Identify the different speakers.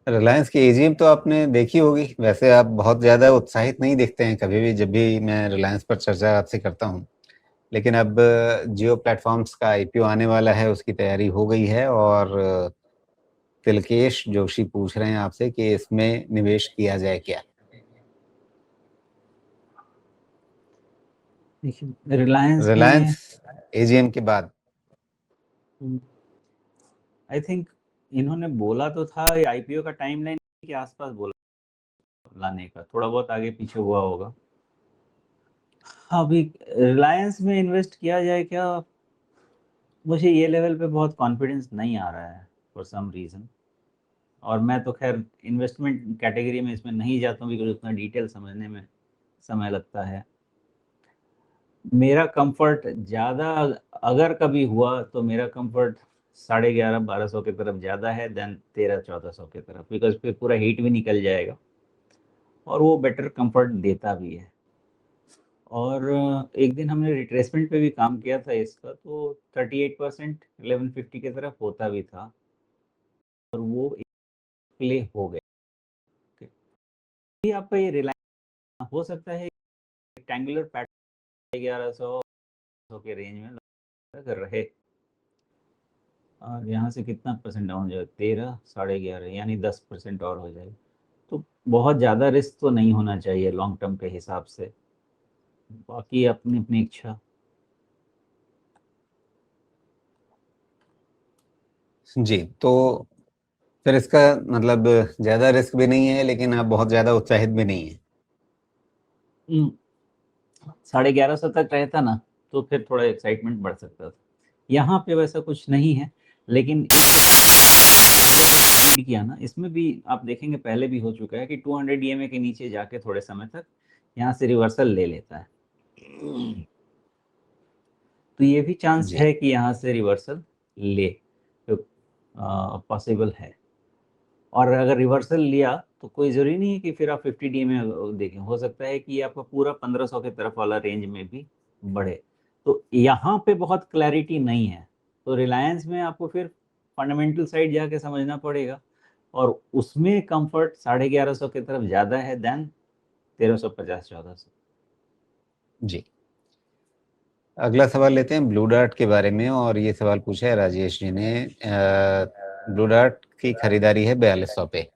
Speaker 1: रिलायंस की एजीएम तो आपने देखी होगी। वैसे आप बहुत ज़्यादा उत्साहित नहीं दिखते हैं कभी भी, जब भी मैं रिलायंस पर चर्चा आपसे करता हूँ। लेकिन अब जियो प्लेटफॉर्म्स का आईपीओ आने वाला है, उसकी तैयारी हो गई है और तिलकेश जोशी पूछ रहे हैं आपसे कि इसमें निवेश किया जाए क्या?
Speaker 2: देखिए रिलायंस में
Speaker 1: रिलायंस एजीएम के बाद
Speaker 2: आई थिंक इन्होंने बोला तो था आईपीओ का टाइमलाइन के आसपास बोला लाने का, थोड़ा बहुत आगे पीछे हुआ होगा। अभी रिलायंस में इन्वेस्ट किया जाए क्या, मुझे ये लेवल पे बहुत कॉन्फिडेंस नहीं आ रहा है फॉर सम रीज़न। और मैं तो खैर इन्वेस्टमेंट कैटेगरी में इसमें नहीं जाता हूँ बिकॉज उतना डिटेल समझने में समय लगता है। मेरा कंफर्ट ज़्यादा अगर कभी हुआ तो मेरा कंफर्ट 11,500-1200 की तरफ ज़्यादा है देन 1300-1400 की तरफ, बिकॉज फिर पूरा हीट भी निकल जाएगा और वो बेटर कंफर्ट देता भी है। और एक दिन हमने रिट्रेसमेंट पे भी काम किया था इसका, तो 38% 1150 की तरफ होता भी था और वो प्ले हो गया। आपका ये रिलायंस हो सकता है रेक्टेंगुलर पैटर्न 1100 के रेंज में अगर रहे, और यहाँ से कितना परसेंट डाउन हो जाए, 13 11.5 यानी 10% और हो जाए, तो बहुत ज़्यादा रिस्क तो नहीं होना चाहिए लॉन्ग टर्म के हिसाब से। बाकी अपनी अपनी इच्छा।
Speaker 1: जी, तो फिर इसका मतलब ज़्यादा रिस्क भी नहीं है, लेकिन आप बहुत ज़्यादा उत्साहित भी नहीं हैं।
Speaker 2: 1150 तक रहता ना तो फिर थोड़ा एक्साइटमेंट बढ़ सकता था। यहाँ पे वैसा कुछ नहीं है, लेकिन किया ना, इसमें भी आप देखेंगे पहले भी हो चुका है कि 200 ईएमए के नीचे जाके थोड़े समय तक यहाँ से रिवर्सल ले लेता है। तो ये भी चांस
Speaker 1: जी,
Speaker 2: है कि यहाँ से रिवर्सल ले, तो पॉसिबल है। और अगर रिवर्सल लिया तो कोई ज़रूरी नहीं है कि फिर आप 50 डी में देखें, हो सकता है कि आपका पूरा 1500 के तरफ वाला रेंज में भी बढ़े। तो यहाँ पे बहुत क्लैरिटी नहीं है, तो रिलायंस में आपको फिर फंडामेंटल साइड जाके समझना पड़ेगा, और उसमें कंफर्ट 1150 की तरफ ज़्यादा है देन 1350-1400।
Speaker 1: जी। अगला सवाल लेते हैं ब्लू डार्ट के बारे में, और ये सवाल पूछा है राजेश जी ने। ब्लू डार्ट की खरीदारी है 4200 पे।